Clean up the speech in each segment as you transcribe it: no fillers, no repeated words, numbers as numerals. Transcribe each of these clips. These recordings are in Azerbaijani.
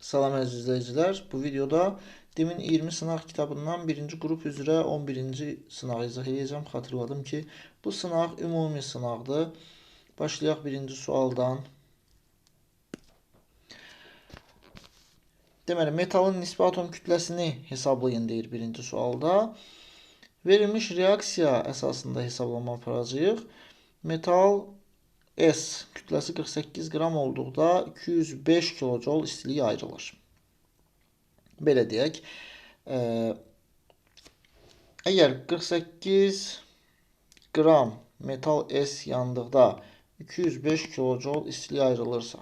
Salam əziz izləyicilər. Bu videoda demin 20 sınaq kitabından 1-ci qrup üzrə 11-ci sınağı izah edəcəm. Xatırladım ki, bu sınaq ümumi sınaqdır. Başlayaq 1-ci sualdan. Deməli, metalın nisbi atom kütləsini hesablayın deyir 1-ci sualda. Verilmiş reaksiya əsasında hesablama aparacağıq. Metal S kütləsi 48 qram olduqda 205 kilojol istilik ayrılır. Belə deyək, əgər 48 qram metal S yandıqda 205 kilojol istilik ayrılırsa,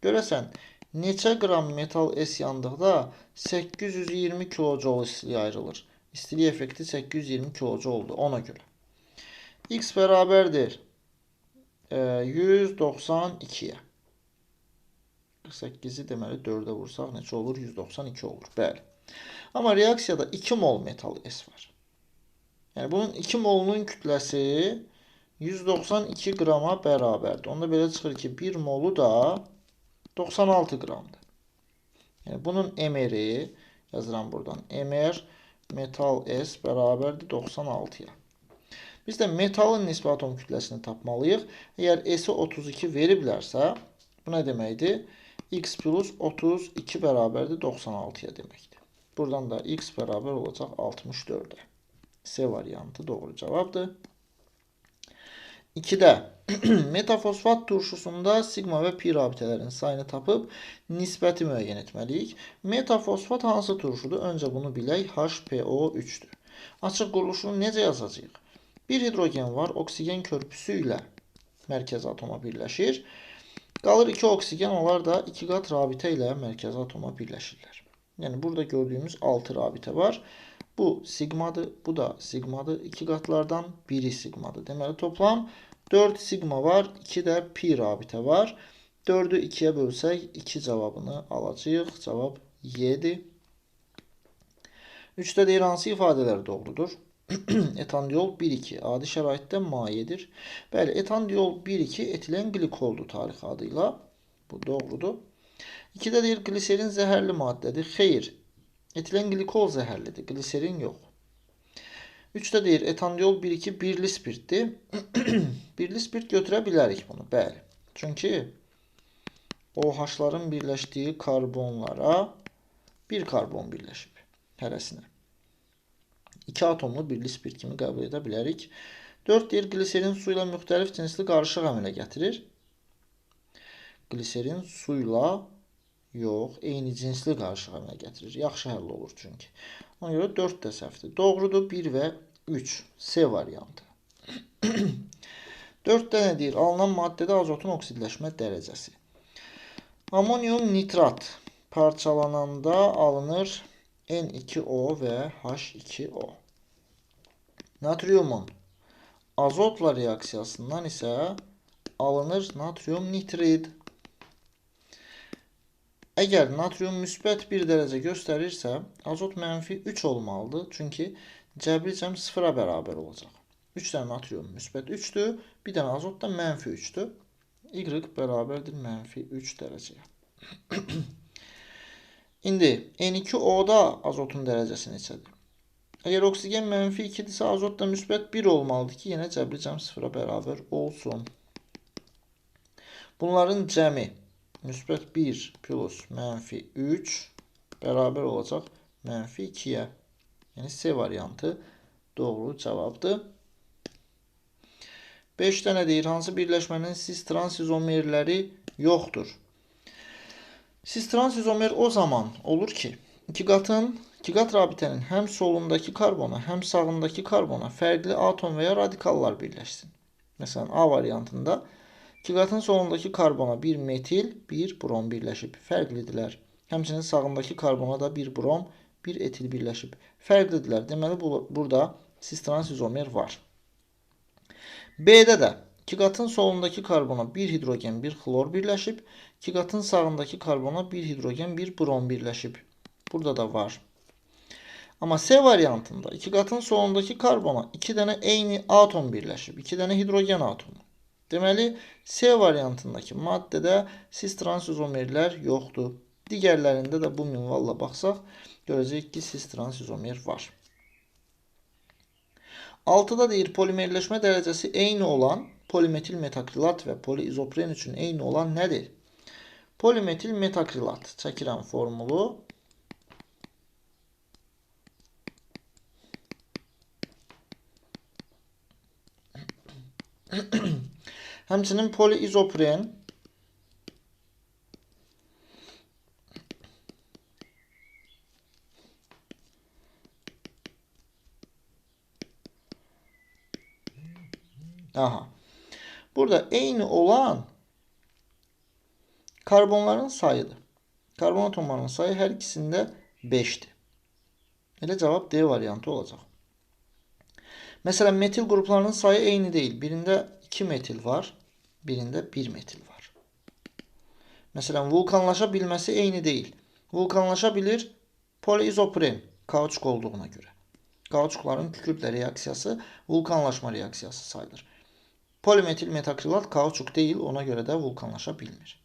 görəsən, neçə qram metal S yandıqda 820 kilojol istilik ayrılır? İstilik effekti 820 kilojoldur ona görə. X bərabərdir 192-yə. 48-i deməli 4-ə vursaq neçə olur? 192 olur. Bəli. Amma reaksiyada 2 mol metal S var. Yəni bunun 2 molunun kütləsi 192 qrama bərabərdir. Onda belə çıxır ki, 1 molu da 96 qramdır. Yəni bunun MR-i yazıram buradan. MR metal S bərabərdir 96-ya. Biz də metalın nisbi atom kütləsini tapmalıyıq. Əgər S-i 32 veriblərsə, bu nə deməkdir? X plus 32 bərabərdir 96-ya deməkdir. Buradan da X bərabər olacaq 64-ə. C variantı doğru cavabdır. 2-də metafosfat turşusunda sigma və pi rabitələrin sayını tapıb nisbəti müəyyən etməliyik. Metafosfat hansı turşudur? Öncə bunu bilək. HPO3-dür. Açıq quruluşunu necə yazacağıq? Bir hidrogen var, oksigen körpüsü ilə mərkəzi atoma birləşir. Qalır 2 oksigen, onlar da 2 qat rabitə ilə mərkəzi atoma birləşirlər. Yəni burada gördüyümüz 6 rabitə var. Bu sigmadır, bu da sigmadır. 2 qatlardan biri sigmadır. Deməli toplam 4 sigma var, 2 də pi rabitə var. 4-ü 2-yə bölsək 2 cavabını alacağıq. Cavab Y-dir. 3-də deyir hansı ifadələr doğrudur? Etandiol 1,2 adi şəraitdə mayedir. Bəli, etandiol 1,2 etilen glikoldur tarix adıyla. Bu doğrudur. 2-də deyir gliserin zəhərli maddədir. Xeyr, etilen glikol zəhərlidir, gliserin yox. 3-də deyir etandiol 1,2 birli spirtdir. Birli spirt götürə bilərik bunu. Bəli, çünki OH-ların birləşdiyi karbonlara bir karbon birləşib hərəsinə. 2 atomlu birli spirt kimi qəbul edə bilərik. 4 deyir gliserin su ilə müxtəlif cinsli qarışıq əmələ gətirir. Gliserin su ilə yox, eyni cinsli qarışıq əmələ gətirir. Yaxşı həll olur çünki. Ona görə 4 də səhvdir. Doğrudur 1 və 3. C variantı. 4-də nə deyir? Alınan maddədə azotun oksidləşmə dərəcəsi. Amonium nitrat parçalananda alınır N2O və H2O. Natriumun azotla reaksiyasından isə alınır natrium nitrid. Əgər natrium müsbət 1 dərəcə göstərirsə, azot mənfi 3 olmalıdır. Çünki cəbri cəm 0-a bərabər olacaq. 3 dənə natrium müsbət 3-dür, bir dənə azot da mənfi 3-dür. Y bərabərdir mənfi 3 dərəcəyə. İndi N2O-da azotun dərəcəsi neçədir? Əgər oksigen mənfi 2-dirsə, azot da müsbət 1 olmalıdır ki, yenə cəbri cəm 0-a bərabər olsun. Bunların cəmi müsbət 1 plus mənfi 3 bərabər olacaq mənfi 2-yə. Yəni C variantı doğru cavabdır. 5-də nə deyir? Hansı birləşmənin cis-trans izomerləri yoxdur? Cis-trans izomer o zaman olur ki, iki qat rabitənin həm solundakı karbona, həm sağındakı karbona fərqli atom və ya radikallar birləşsin. Məsələn, A variantında iki qatın solundakı karbona bir metil, bir brom birləşib. Fərqlidirlər. Həmçinin sağındakı karbona da bir brom, bir etil birləşib. Fərqlidirlər. Deməli, burada cis-trans izomer var. B-də də iki qatın solundakı karbona bir hidrogen, bir xlor birləşib. İki qatın sağındakı karbona bir hidrogen, bir brom birləşib. Burada da var. Amma C variantında iki qatın solundakı karbona iki dənə eyni atom birləşib. İki dənə hidrogen atomu. Deməli, C variantındakı maddədə cis-trans izomerlər yoxdur. Digərlərində də bu minvalla baxsaq, görəcəyik ki, cis trans izomer var. 6-da deyir, polimerləşmə dərəcəsi eyni olan polimetil metakrilat və poliizopren üçün eyni olan nədir? Polimetil metakrilat. Çəkirəm formulu. Həmçinin poliizopren burada eyni olan karbonların sayıdır. Karbon atomlarının sayı hər ikisində 5'dir. Elə cavab D variantı olacaq. Məsələn, metil qruplarının sayı eyni deyil. Birində 2 metil var, birində 1 metil var. Məsələn, vulkanlaşa bilməsi eyni deyil. Vulkanlaşa bilir poliizopren, kauçuk olduğuna görə. Kauçukların kükürdlə reaksiyası vulkanlaşma reaksiyası sayılır. Polimetil metakrilat kauçuk deyil, ona görə də vulkanlaşa bilmir.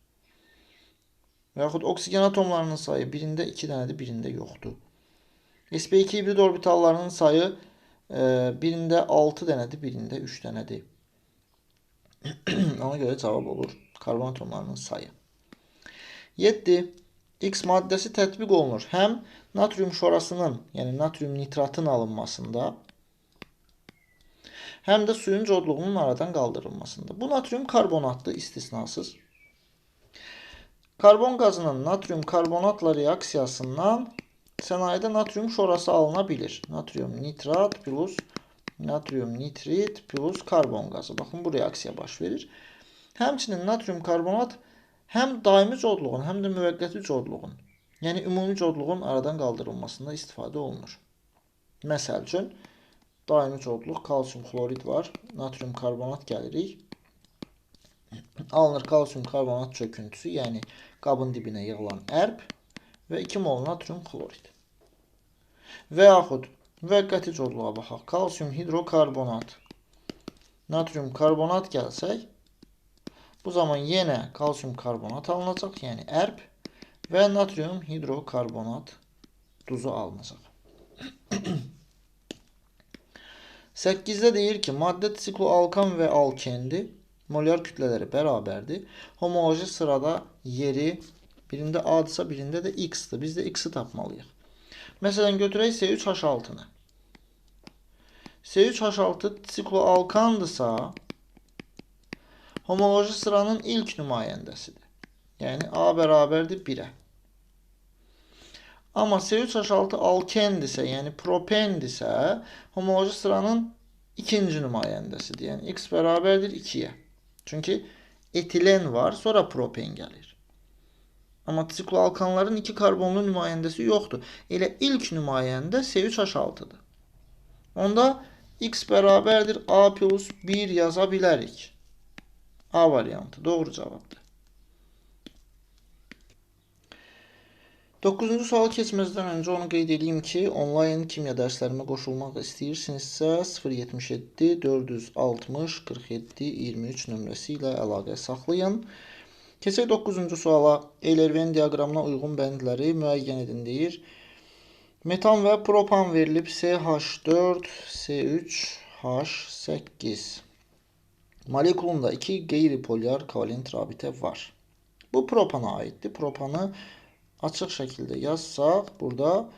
Və yaxud oksigen atomlarının sayı birində 2 dənədir, birində yoxdur. sp2 hibrid orbitallarının sayı birində 6 dənədir, birində 3 dənədir. Ona görə cavab olur karbon atomlarının sayı. 7. X maddəsi tətbiq olunur. Həm natrium şorasının, yəni natrium nitratın alınmasında, həm də suyun codluğunun aradan qaldırılmasında. Bu natrium karbonatdır, istisnasız. Karbon qazının natrium karbonatla reaksiyasından sənayedə natrium şorası alına bilir. Natrium nitrat plus natrium nitrit plus karbon qazı. Baxın, bu reaksiya baş verir. Həmçinin natrium karbonat həm daimi codluğun, həm də müvəqqəti codluğun, yəni ümumi codluğun aradan qaldırılmasında istifadə olunur. Məsəl üçün, daimi codluq kalsium xlorid var. Natrium karbonat gəlirik. Alınır kalsium karbonat çöküntüsü, yəni qabın dibinə yığılan ərb və 2 mol natrium xlorid. Və yaxud müvəqqəti codluğa baxaq. Kalsium hidrokarbonat, natrium karbonat gəlsək, bu zaman yenə kalsium karbonat alınacaq, yəni ərb və natrium hidrokarbonat duzu alınacaq. 8-də deyir ki, maddə sikloalkan və alkendir. Molyar kütlələri bərabərdir. Homoloji sırada yeri birində A-dırsa, birində də X-dir. Biz də X-i tapmalıyıq. Məsələn, götürək C3H6-nı. C3H6 sikloalkandırsa, homoloji sıranın ilk nümayəndəsidir. Yəni A bərabərdir 1-ə. Amma C3H6 alkendirsə, yəni propendirsə, homoloji sıranın ikinci nümayəndəsidir. Yəni X bərabərdir 2-yə. Çünki etilen var, sonra propen gəlir. Amma sikloalkanların 2 karbonlu nümayəndəsi yoxdur. Elə ilk nümayəndə C3H6-dır. Onda X bərabərdir A plus 1 yaza bilərik. A variantı doğru cavabdır. 9-cu sualı keçməzdən öncə onu qeyd edeyim ki, onlayn kimya dərslərimə qoşulmaq istəyirsinizsə 077 460 47 23 nömrəsi ilə əlaqə saxlayın. Keçək 9-cu suala. Eyler-Venn diaqramına uyğun bəndləri müəyyən edin deyir. Metan və propan verilib CH4, C3H8. Molekulunda 2 qeyri-polyar kovalent rabitə var. Bu propana aiddir. Propanı açıq şəkildə yazsaq, burada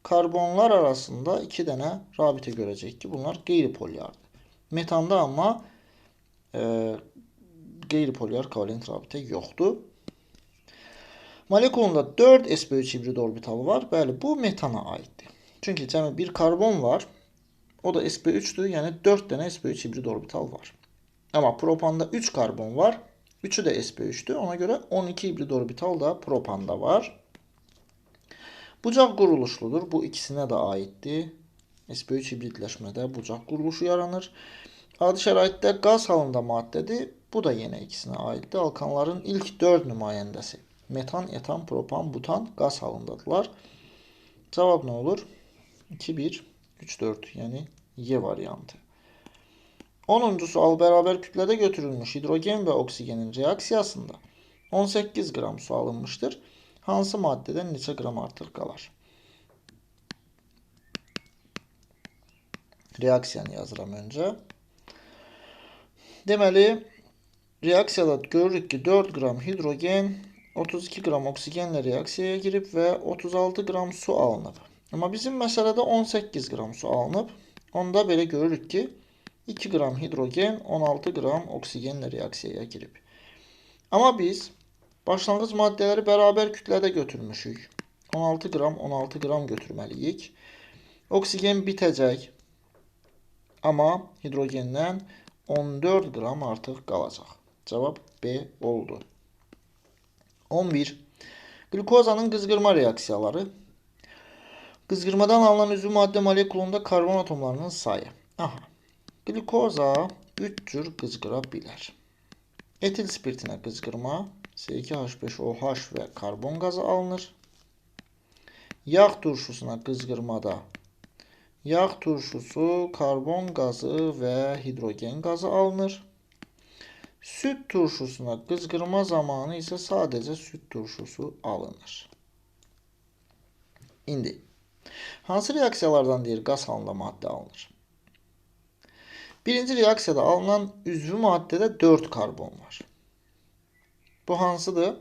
karbonlar arasında 2 dənə rabitə görəcək ki, bunlar qeyri-polyardır. Metanda amma qeyri-polyar kovalent rabitə yoxdur. Molekulunda 4 sp3 hibrid orbitalı var. Bəli, bu metana aiddir. Çünki cəmi bir karbon var. O da sp3'dür. Yəni 4 dənə sp3 hibrid orbital var. Amma propanda 3 karbon var. 3'ü də sp3'dür. Ona görə 12 hibrid orbital da propanda var. Bucaq quruluşludur. Bu ikisinə də aiddir. sp3 hibridləşmədə bucaq quruluşu yaranır. Adi şəraitdə qaz halında maddədir. Bu da yenə ikisinə aiddir. Alkanların ilk 4 nümayəndəsi. Metan, etan, propan, butan qaz halındadılar. Cavab nə olur? 2, 1, 3, 4. Yəni Y variantı. 10-cu sual bərabər kütlədə götürülmüş hidrogen və oksigenin reaksiyasında 18 qram su alınmışdır. hansı maddədən neçə qram artıq qalar? Reaksiyanı yazıram öncə. Deməli, reaksiyada görürük ki 4 qram hidrogen 32 qram oksigenlə reaksiyaya girib və 36 qram su alınıb. Amma bizim məsələdə 18 qram su alınıb. Onda belə görürük ki 2 qram hidrogen 16 qram oksigenlə reaksiyaya girib. Amma biz başlanğıc maddələri bərabər kütlədə götürmüşük. 16 qram götürməliyik. Oksigen bitəcək. Amma hidrogendən 14 qram artıq qalacaq. Cavab B oldu. 11. Qlikozanın qızqırma reaksiyaları. Qızqırmadan alınan üzvü maddə molekulunda karbon atomlarının sayı. Aha. Glikoza 3 cür qızqıra bilər. Etil spirtinə qızqırma C2H5OH və karbon qazı alınır. Yağ turşusuna qızqırmada yağ turşusu, karbon qazı və hidrogen qazı alınır. Süd turşusuna qızqırma zamanı isə sadəcə süd turşusu alınır. İndi hansı reaksiyalardan deyir qaz halında maddə alınır? Birinci reaksiyada alınan üzvü maddədə 4 karbon var. Bu hansıdır?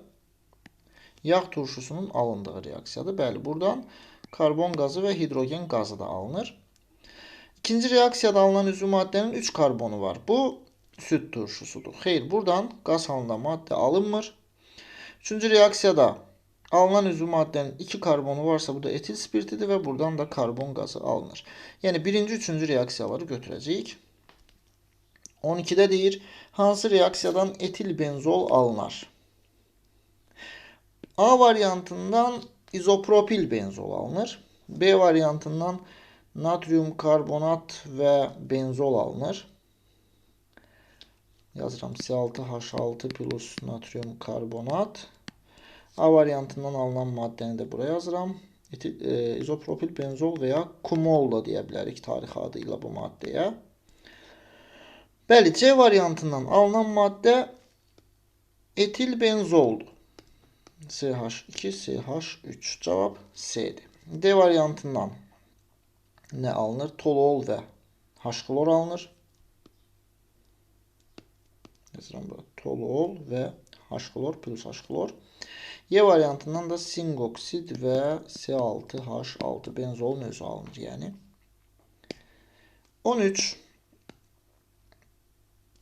Yağ turşusunun alındığı reaksiyadır. Bəli, buradan karbon qazı və hidrogen qazı da alınır. İkinci reaksiyada alınan üzvü maddənin 3 karbonu var. Bu süd turşusudur. Xeyr, buradan qaz halında maddə alınmır. Üçüncü reaksiyada alınan üzvü maddənin 2 karbonu varsa bu da etil spirtidir və buradan da karbon qazı alınır. Yəni birinci, üçüncü reaksiyaları götürəcəyik. 12-də deyir, hansı reaksiyadan etil benzol alınar? A variantından izopropil benzol alınır. B variantından natrium karbonat və benzol alınır. Yazıram C6H6 plus natrium karbonat. A variantından alınan maddəni də buraya yazıram. İzopropil benzol və ya kumol da deyə bilərik tarixi adıyla bu maddəyə. Bəli, C variantından alınan maddə etil benzoldur. CH2, CH3. Cavab C'dir. D variantından nə alınır? Toluol və H-klor alınır. Yazıram burada. Toluol və H-klor plus H-klor. Y variantından da singoksid və C6H6 benzolun özü alınır. Yəni 13.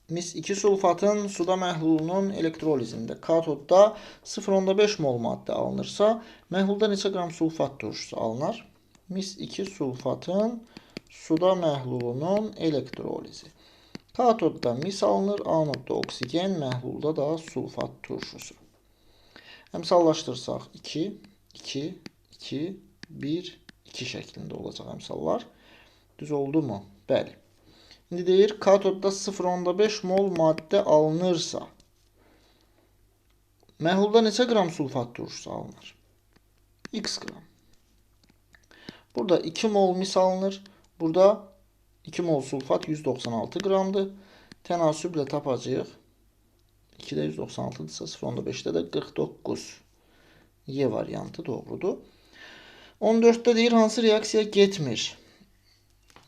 Mis-2 sulfatın suda məhlulunun elektrolizində katodda 0,5 mol maddə alınırsa, məhlulda neçə qram sulfat turşusu alınır? Mis-2 sulfatın suda məhlulunun elektrolizi. Katodda mis alınır, anodda oksigen, məhlulda da sulfat turşusu. Əmsallaşdırsaq 2, 2, 2, 1, 2 şəklində olacaq əmsallar. Düz oldu mu? Bəli. İndi deyir, katodda 0,5 mol maddə alınırsa, məhlulda neçə qram sulfat turşusu alınır? X qram. Burada 2 mol mis alınır. Burada 2 mol sulfat 196 qramdır. Tənasüblə tapacağıq. 2-də 196-dırsa 0,5-də də 49. Y variantı doğrudur. 14-də deyir, hansı reaksiya getmir?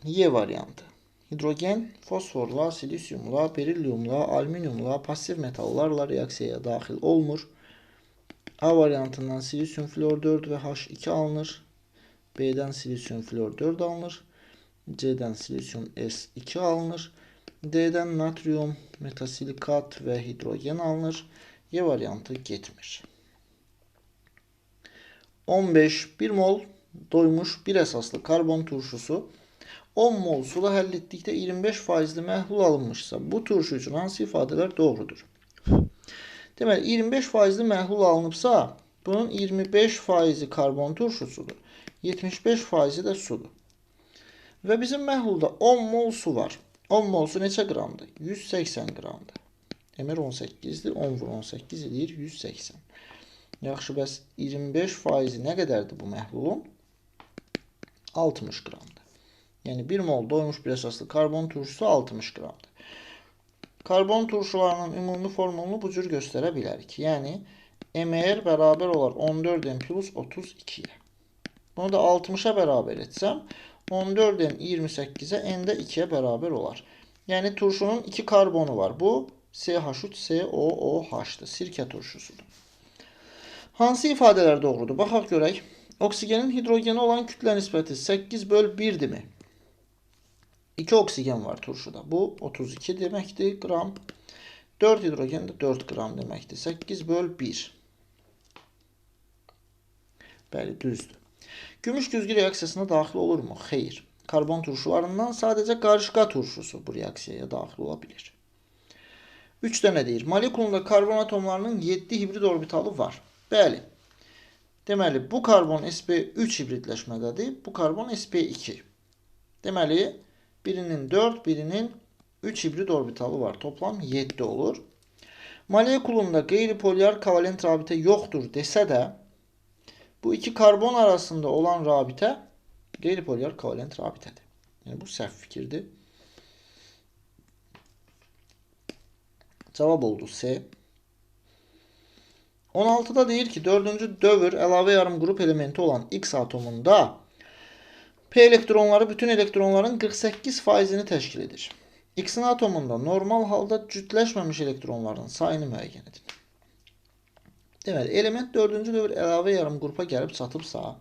Y variantı. Hidrogen fosforla, silisyumla, berilyumla, alüminiumla, pasiv metallarla reaksiyaya daxil olmur. A variantından silisyum flor 4 və H2 alınır. B'dən silisyum flor 4 alınır. C'dən silisyum S2 alınır. D'dən natrium metasilikat və hidrogen alınır. Y variantı getmir. 15. 1 mol doymuş bir əsaslı karbon turşusu 10 mol suda həll etdikdə 25% məhlul alınmışsa, bu turşu üçün hansı ifadələr doğrudur? Deməli, 25% məhlul alınıbsa, bunun 25% karbon turşusudur. 75% də sudur. Və bizim məhlulda 10 mol su var. 10 mol su neçə qramdır? 180 qramdır. Emir 18-dir. 10 vur 18 edir 180. Yaxşı, bəs 25% nə qədərdir bu məhlulun? 60 qramdır. Yəni 1 mol doymuş bir əsaslı karbon turşusu 60 qramdır. Karbon turşularının ümumi formulunu bu cür göstərə bilərik. Yəni MR beraber olar 14N plus 32'ye. Bunu da 60'a beraber etsem 14N 28'e N de 2'ye beraber olar. Yani turşunun 2 karbonu var. Bu CH3COOH'dır. Sirke turşusudur. Hansı ifadeler doğrudur? Baxaq görək. Oksigenin hidrogeni olan kütle nisbəti 8/1'dir mi? 2 oksigen var turşuda. Bu 32 deməkdir gram. 4 hidrogen de 4 gram deməkdir. 8/1. Bəli, düzdür. Gümüş güzgü reaksiyasına daxil olurmu? Xeyr. Karbon turşularından sadəcə qarışqa turşusu bu reaksiyaya daxil ola bilir. 3 dənə deyir. Molekulunda karbon atomlarının 7 hibrid orbitalı var. Bəli. Deməli, bu karbon sp3 hibridləşmədədir. Bu karbon sp2. Deməli, birinin 4, birinin 3 hibrid orbitalı var. Toplam 7 olur. Molekulunda qeyri-polyar kovalent rabitə yoxdur desə də, bu iki karbon arasında olan rabitə qeyri-polyar kovalent rabitədir. Yəni, bu səhv fikirdir. Cavab oldu C. 16'da deyir ki, 4-cü dövr əlavə yarım qrup elementi olan X atomunda P elektronları bütün elektronların 48%'ni təşkil edir. X'in atomunda normal halda cütləşməmiş elektronların sayını müəyyən edin. Deməli, element 4-cü dövr əlavə yarım qrupa gəlib çatıbsa,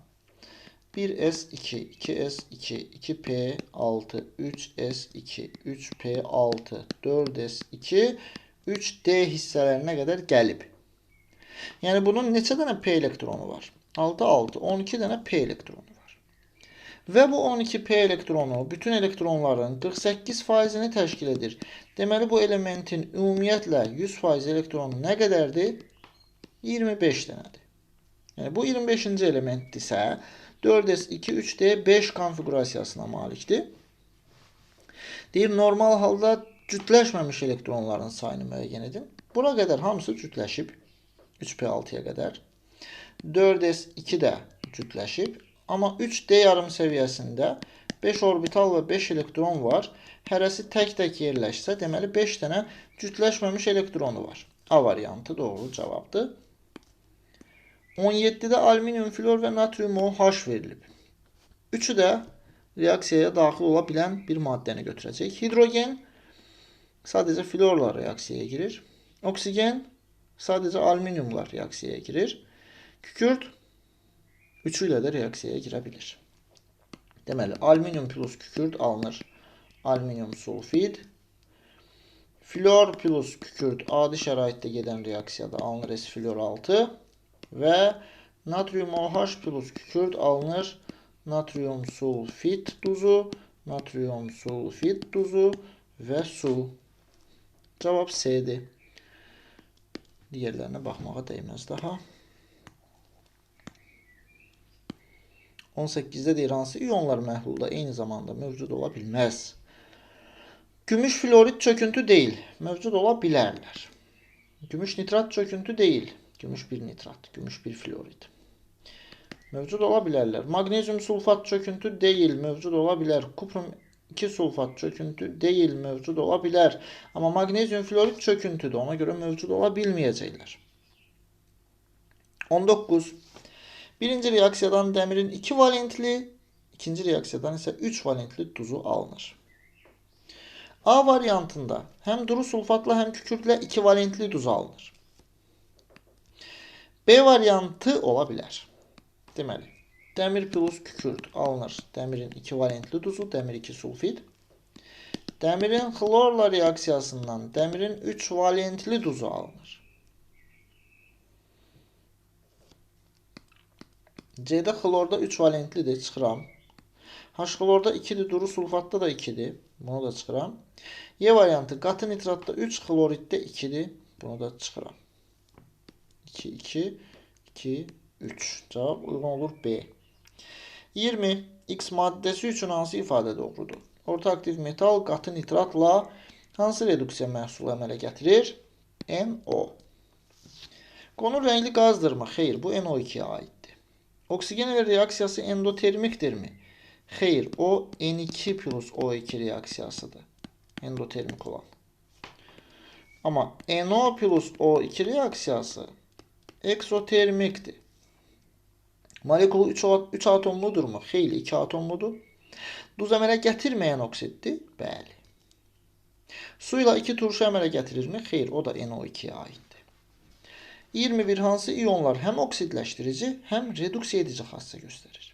1s2, 2s2, 2p6, 3s2, 3p6, 4s2, 3d hissələrinə qədər gəlib. Yəni, bunun neçə dənə p elektronu var? 6, 6, 12 dənə p elektronu var. Və bu 12 p elektronu bütün elektronların 48%'ni təşkil edir. Deməli, bu elementin ümumiyyətlə 100% elektronu nə qədərdir? 25 dənədir. Yəni, bu 25-ci elementdirsə, 4s2, 3d5 konfigurasiyasına malikdir. Deyir, normal halda cütləşməmiş elektronların sayını müəyyən edin. Bura qədər hamısı cütləşib. 3p6'ya qədər. 4s2 də cütləşib. Amma 3d yarım səviyyəsində 5 orbital və 5 elektron var. Hərəsi tək-tək yerləşsə, deməli 5 dənə cütləşməmiş elektronu var. A variantı doğru cavabdır. 17'də alüminium, flor və natrium OH verilib. Üçü də reaksiyaya daxil ola bilən bir maddəni götürəcək. Hidrogen sadəcə florla reaksiyaya girir. Oksigen sadəcə alüminiumla reaksiyaya girir. Kükürt üçü ilə də reaksiyaya girə bilir. Deməli, alüminium plus kükürt alınır. Alüminium sulfid. Flor plus kükürt adi şəraitdə gedən reaksiyada alınır S-flor 6. Və natrium OH plus kükürt alınır. Natrium sulfid duzu, natrium sulfid duzu və su. Cavab C'dir. Digərlərinə baxmağa dəyməz daha. 18'də deyir, hansı iyonlar məhlulda eyni zamanda mövcud ola bilməz? Gümüş florid çöküntü deyil, mövcud ola bilərlər. Gümüş nitrat çöküntü deyil, gümüş bir nitrat, gümüş bir florid. Mövcud ola bilərlər. Magnezyum sulfat çöküntü deyil, mövcud ola bilər. Kuprum 2 sulfat çöküntü deyil, mövcud ola bilər. Amma magnezyum florid çöküntüdür, ona görə mövcud ola bilməyəcəklər. 19. Birinci reaksiyadan dəmirin 2 valentli, ikinci reaksiyadan isə 3 valentli duzu alınır. A variantında həm duru sulfatla həm kükürtlə 2 valentli duz alınır. B variantı ola bilər. Deməli, dəmir plus kükürt alınır. Dəmirin 2 valentli duzu, dəmir 2 sulfid. Dəmirin xlorla reaksiyasından dəmirin 3 valentli duzu alınır. C'də xlorda 3 valentlidir, çıxıram. H xlorda 2'dir, duru sulfatda da 2'dir. Bunu da çıxıram. Y variantı qatı nitratda 3, xloriddə 2'dir. Bunu da çıxıram. 2, 2, 2, 3. Cavab uyğun olur B. 20. X maddəsi üçün hansı ifadə doğrudur? Orta aktiv metal qatı nitratla hansı reduksiya məhsulu əmələ gətirir? NO. Qonur rəngli qazdırmı? Xeyr, bu NO2'yə aiddir. Oksigen ilə reaksiyası endotermikdirmi? Xeyr, o N2 plus O2 reaksiyasıdır. Endotermik olan. Amma NO plus O2 reaksiyası eksotermikdir. Molekulu 3 atomludurmu? Xeyli, 2 atomludur. Duz əmələ gətirməyən oksiddir? Bəli. Su ilə 2 turşu əmələ gətirirmi? Xeyr, o da NO2-yə aiddir. 21. Hansı iyonlar həm oksidləşdirici, həm reduksiya edici xassəyə göstərir?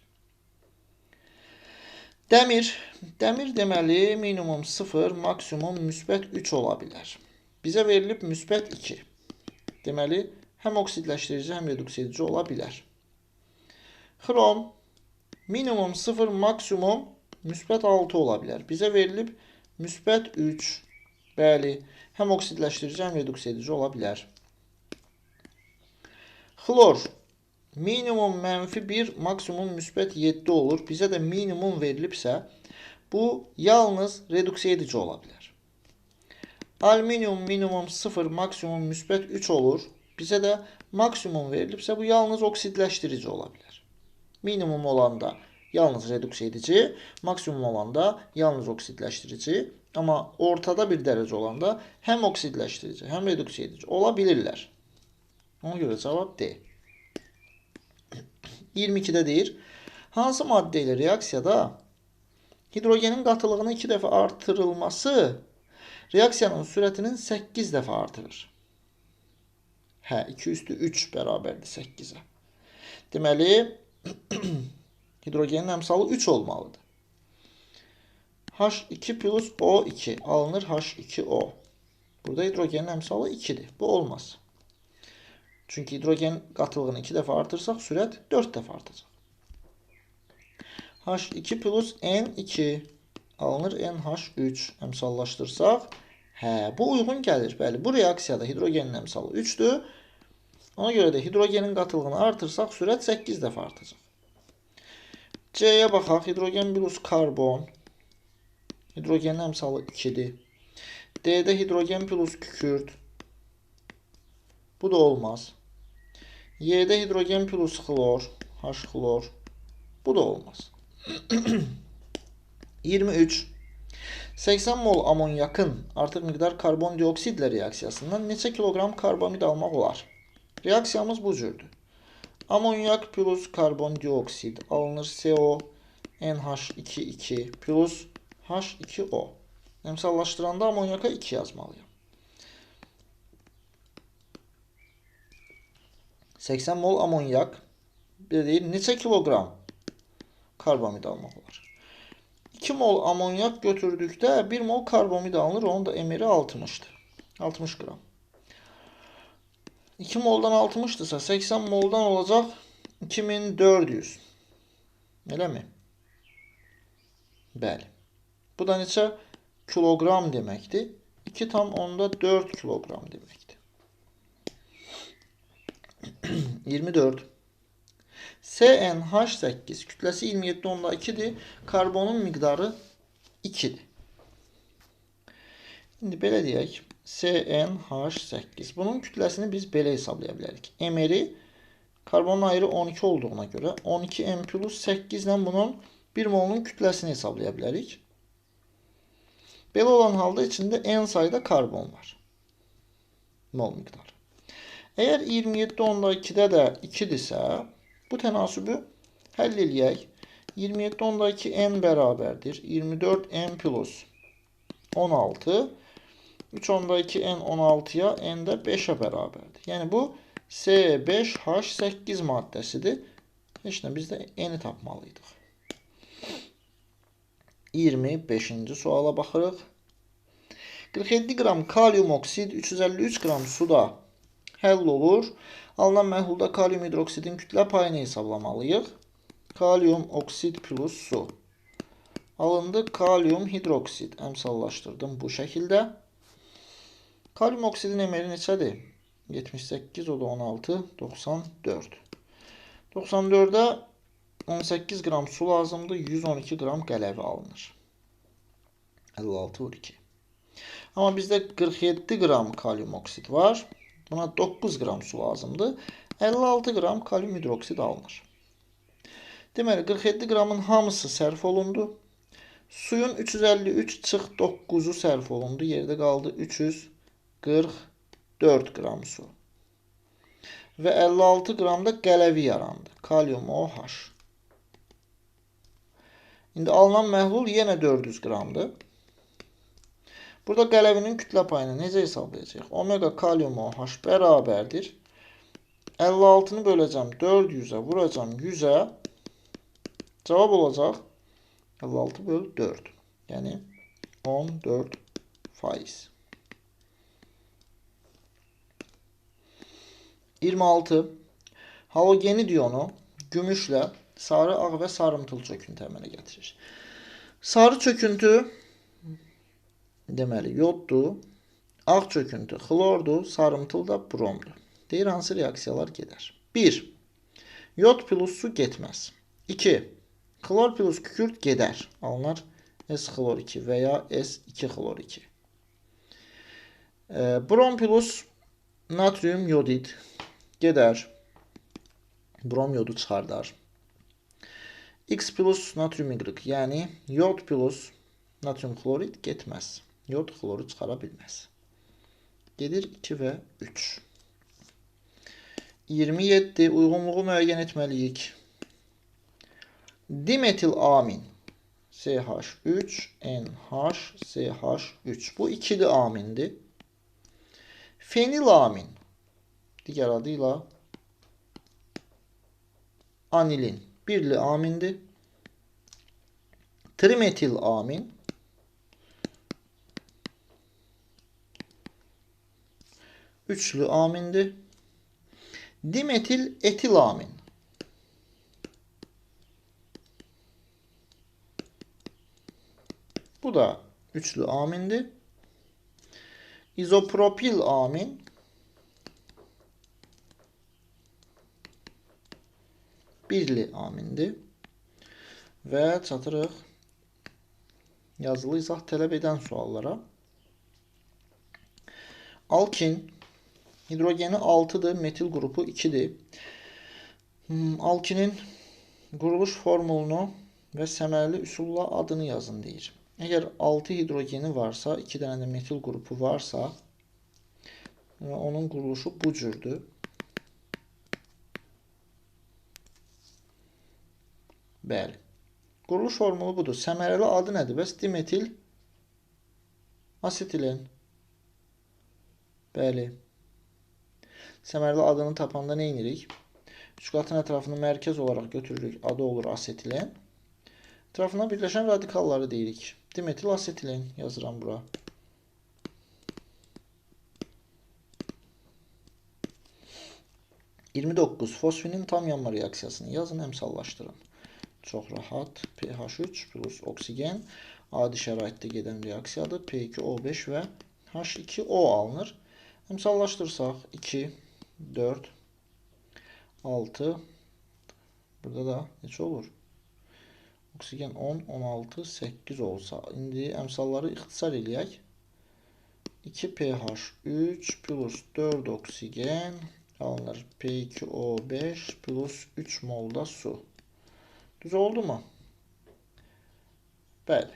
Dəmir. Dəmir deməli minimum 0, maksimum müsbət 3 ola bilər. Bizə verilib müsbət 2. Deməli, həm oksidləşdirici, həm reduksiya edici ola bilər. Xrom. Minimum 0, maksimum müsbət 6 ola bilər. Bizə verilib müsbət 3. Bəli, həm oksidləşdirici, həm reduksiya edici ola bilər. Xlor. Minimum mənfi 1, maksimum müsbət 7 olur. Bizə də minimum verilibsə, bu yalnız reduksiya edici ola bilər. Alüminium minimum 0, maksimum müsbət 3 olur. Bizə də maksimum verilibsə, bu yalnız oksidləşdirici ola bilər. Minimum olanda yalnız reduksiya edici, maksimum olanda yalnız oksidləşdirici, amma ortada bir dərəcə olanda həm oksidləşdirici, həm reduksiya edici ola bilirlər. Ona görə cavab D. 22-də deyir, hansı maddə ilə reaksiyada hidrogenin qatılığının 2 dəfə artırılması reaksiyanın sürətinin 8 dəfə artırır? Hə, 2 üstü 3 bərabərdir 8-ə. Deməli, hidrogenin əmsalı 3 olmalıdır. H2 plus O2 alınır H2O. Burada hidrogenin əmsalı 2-dir. Bu olmaz. Çünki hidrogen qatılığını 2 dəfə artırsaq, sürət 4 dəfə artacaq. H2 plus N2 alınır NH3. Əmsallaşdırsaq, hə, bu uyğun gəlir. Bəli, bu reaksiyada hidrogenin əmsalı 3-dür. Ona görə də hidrogenin qatılığını artırsaq, sürət 8 dəfə artacaq. C-yə baxaq, hidrogen plus karbon. Hidrogenin əmsalı 2-dir. D-də hidrogen plus kükürt. Bu da olmaz. Y-də hidrogen plus xlor. H-xlor. Bu da olmaz. 23. 80 mol amonyakın artıq miqdar karbon dioksidlə reaksiyasından neçə kilogram karbamid almaq olar? Reaksiyamız bu cürdür. Amonyak plus karbon dioksid alınır CO NH2 plus H2O. Əmsallaşdıranda amonyaka 2 yazmalıyam. 80 mol amonyak deyir, neçə kilogram karbamid almaq olar? 2 mol amonyak götürdükdə 1 mol karbamid alınır, onun da emeri 60'dır. 60 qram. 2 moldan 60'dırsa 80 moldan olacaq 2400. Elə mi? Bəli. Bu da neçə kilogram deməkdir? 2,4 kilogram deməkdir. 24. CnH8 kütləsi 27,2'dir. Karbonun miqdarı 2'dir. İndi belə deyək. CnH8. Bunun kütləsini biz belə hesablaya bilərik. Emeri karbonun ayrı 12 olduğuna görə 12m plus 8 ilə bunun 1 molunun kütləsini hesablaya bilərik. Belə olan halda içində n sayda karbon var. Mol miqdarı. Əgər 27,2'də də 2'dirsə, bu tənasübü həll eləyək. 27,2 n bərabərdir. 24m plus 16. 3,2 n 16'ya n də 5'ə bərabərdir. Yəni bu C5H8 maddəsidir. Heç nə, biz də n-i tapmalıydıq. 25-ci suala baxırıq. 47 qram kalium oksid 353 qram suda həll olur. Alınan məhlulda kalium hidroksidin kütlə payını hesablamalıyıq. Kalium oksid plus su. Alındı kalium hidroksid. Əmsallaşdırdım bu şəkildə. Kalium oksidin emeri neçədir? 78, o da 16, 94. 94'də 18 qram su lazımdır, 112 qram qələvi alınır. 56 vur 2. Amma bizdə 47 qram kalium oksid var. Buna 9 qram su lazımdır. 56 qram kalium hidroksid alınır. Deməli, 47 qramın hamısı sərf olundu. Suyun 353 çıx 9'u sərf olundu. Yerdə qaldı 344 qram su. və 56 qram da qələvi yarandı. Kalium OH. İndi alınan məhlul yenə 400 qramdır. Burada qələvinin kütlə payını necə hesablayacağıq? Omega kalium OH bərabərdir. 56-nı böləcəm 400-ə, vuracam 100-ə. Cavab olacaq 56 böl 4. Yəni 14%. 26. Halogeni iyonu gümüşlə sarı, ağ və sarımtıl çöküntü əmələ gətirir. Sarı çöküntü deməli yoddur, ağ çöküntü xlordur, sarımtıl da bromdur. Deyir hansı reaksiyalar gedər? 1. Yod plus su getməz. 2. Xlor plus kükürt gedər. Alınar S-xlor2 və ya S2-xlor2. Brom plus natrium yodid gedər. Brom yodu çıxardar. X plus natrium Y, yəni yod plus natrium xlorid getməz. Yod xloru çıxara bilməz. Gedir 2 və 3. 27. Uyğunluğu müəyyən etməliyik. Dimetil amin CH3 NHCH3. Bu ikili amindir. Fenil amin digər adıyla anilin birli amindir. Trimetil amin üçlü amindir. Dimetil etil amin bu da üçlü amindir. İzopropil amin birli amindir. Və çatırıq yazılı izah tələb edən suallara. Alkin hidrogeni 6'dır, metil qrupu 2'dir. Alkinin quruluş formulunu və səmərəli üsulla adını yazın deyir. Əgər 6 hidrogeni varsa, 2 dənə də metil qrupu varsa, onun quruluşu bu cürdür. Bəli. Quruluş formulu budur. Səmərəli adı nədir? Bəs dimetil asetilen. Bəli. Səmərəli adını tapanda nə edirik? Üç qatın ətrafını mərkəz olaraq götürürük. Adı olur asetilen. Ətrafına birləşən radikalları deyirik. Dimetil asetilen yazıram bura. Fosfinin tam yanma reaksiyasını yazın, əmsallaşdırın. Çox rahat. pH3 plus oksigen adi şəraitdə gedən reaksiyadır. P2O5 və H2O alınır. Əmsallaşdırsaq 2, 4, 6. Burada da neçə olur? Oksigen 10, 16, 8 olsa. İndi əmsalları ixtisar eləyək. 2pH3 plus 4 oksigen alınır. P2O5 plus 3 mol da su. Düz oldu mu? Bəli.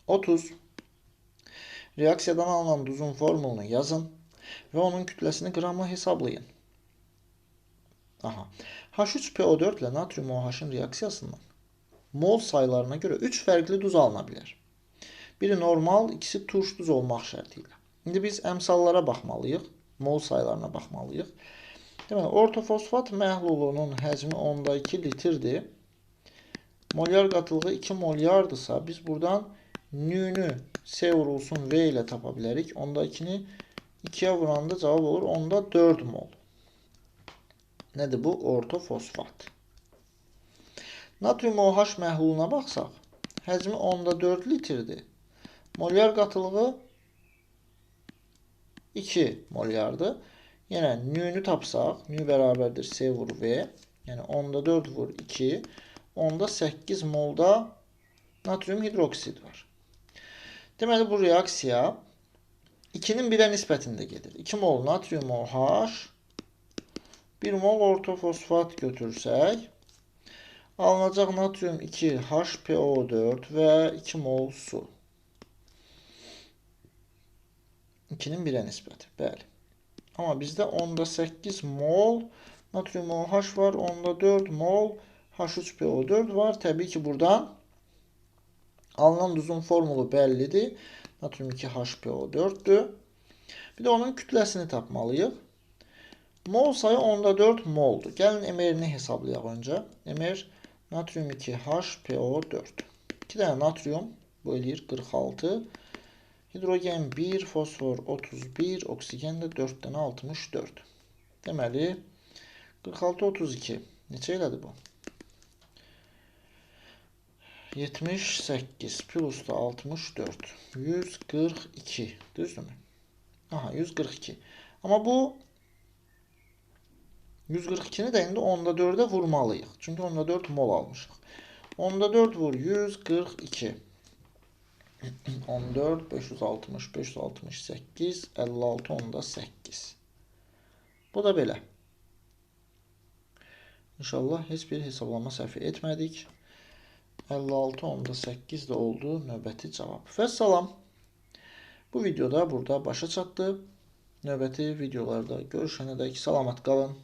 30. Reaksiyadan alınan duzun formulunu yazın və onun kütləsini qramla hesablayın. H3PO4 ilə natrium OH-ın reaksiyasından mol sayılarına görə 3 fərqli duz alına bilər. Biri normal, ikisi turş duz olmaq şərti ilə. İndi biz əmsallara baxmalıyıq, mol sayılarına baxmalıyıq. Deməli, ortofosfat məhlulunun həcmi 10-2 litrdir. Molyar qatılığı 2 molyardırsa, biz buradan nü-nü S vurulsun V ilə tapa bilərik. 10-2-ni 2-yə vuranda cavab olur 10-4 mol. Nədir bu? Ortofosfat. Natrium OH məhluluna baxsaq, həcmi 10-4 litrdir. Molyar qatılığı 2 molyardır. Yenə nü-nü tapsaq, nü bərabərdir S vur V. Yəni 10-4 vur 2. 10-8 molda natrium hidroksid var. Deməli bu reaksiya 2-nin 1-ə nisbətində gedir. 2 mol natrium OH, 1 mol ortofosfat götürsək, alınacaq natrium 2 HPO4 və 2 mol su. 2-nin 1-ə nisbəti. Bəli. Ama bizde 10,8 mol natrium OH var. 10,4 mol H3PO4 var. Təbii ki, buradan alınan duzun formulu bəllidir. Natrium 2H2O4'dür. Bir de onun kütlesini tapmalıyıq. Mol sayı 10,4 moldur. Gəlin emerini hesablayaq öncə. Emer natrium 2H2O4. 2 dənə natrium bu eləyir 46. Hidrogen 1, fosfor 31, oksigen də 4 dənə 64. Deməli 46 32 neçə elədi bu? 78 plus da 64 142 düzdürmü? Aha 142. Amma bu 142'ni də indi 10,4'e vurmalıyıq. Çünki 10,4 mol almışıq. 10,4 vur 142. 14, 560, 568, 56, 10,8. Bu da belə. İnşallah heç bir hesablama səhvi etmədik. 56, 10,8 də oldu növbəti cavab. Vəssalam. Bu videoda burada başa çatdı. Növbəti videolarda görüşənədək salamat qalın.